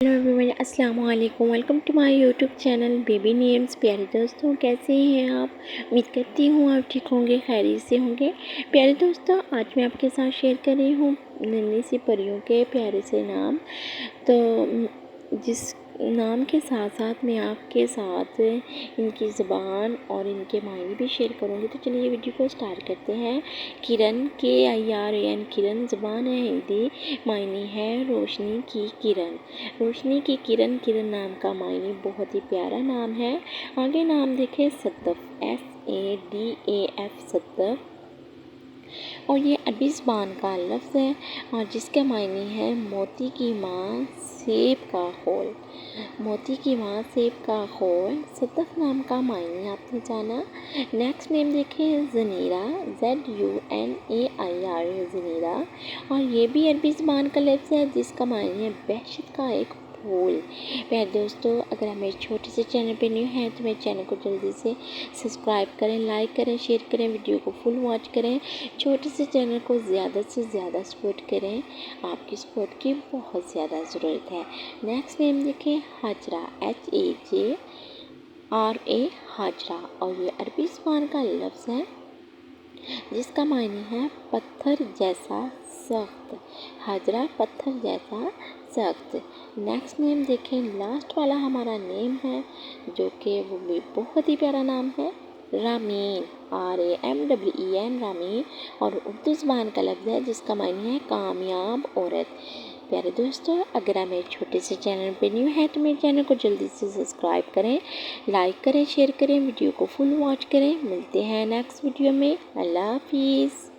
Hello everyone, अस्सलाम वालेकुम। Welcome to my YouTube channel baby names. प्यारे दोस्तों, कैसे हैं आप? उम्मीद करती हूँ आप ठीक होंगे, खैरियत से होंगे। प्यारे दोस्तों, आज मैं आपके साथ शेयर कर रही हूँ नन्ही सी परियों के प्यारे से नाम। तो जिस नाम के साथ साथ मैं आपके साथ इनकी ज़बान और इनके मायने भी शेयर करूँगी। तो चलिए वीडियो को स्टार्ट करते हैं। किरण, KIRAN, किरण ज़बान है हिंदी, मायने है रोशनी की किरण। रोशनी की किरण, किरण नाम का मायने बहुत ही प्यारा नाम है। आगे नाम देखें, सतफ, SADAF, सतफ। और ये अरबी ज़बान का लफ्ज़ है और जिसके मायने है मोती की माँ, सेब का खोल। मोती की माँ, सेब का खोल, सतफ नाम का मायने आपने जाना। नेक्स्ट नेम देखें, ज़नीरा, ZUNAIR, ज़नीरा। और ये भी अरबी ज़बान का लफ्ज़ है जिसका मायने है बहशत का एक फूल। प्यारे दोस्तों, अगर आप मेरे छोटे से चैनल पे न्यू हैं तो मेरे चैनल को जल्दी से सब्सक्राइब करें, लाइक करें, शेयर करें, वीडियो को फुल वॉच करें। छोटे से चैनल को ज़्यादा से ज़्यादा सपोर्ट करें, आपकी सपोर्ट की बहुत ज़्यादा ज़रूरत है। नेक्स्ट नेम देखें, हाजरा, HAJRA, हाजरा। और ये अरबी ज़बान का लफ्ज़ है जिसका मायने है पत्थर जैसा सख्त। हाजरा, पत्थर जैसा सख्त। नेक्स्ट नेम देखें, लास्ट वाला हमारा नेम है जो कि वो भी बहुत ही प्यारा नाम है, रामीन, RAMEEN, रामीन। और उर्दू ज़बान का लफ्ज़ है जिसका मायने है कामयाब औरत। प्यारे दोस्तों, अगर आप मेरे छोटे से चैनल पे न्यू है तो मेरे चैनल को जल्दी से सब्सक्राइब करें, लाइक करें, शेयर करें, वीडियो को फुल वॉच करें। मिलते हैं नेक्स्ट वीडियो में। अल्लाह हाफिज़।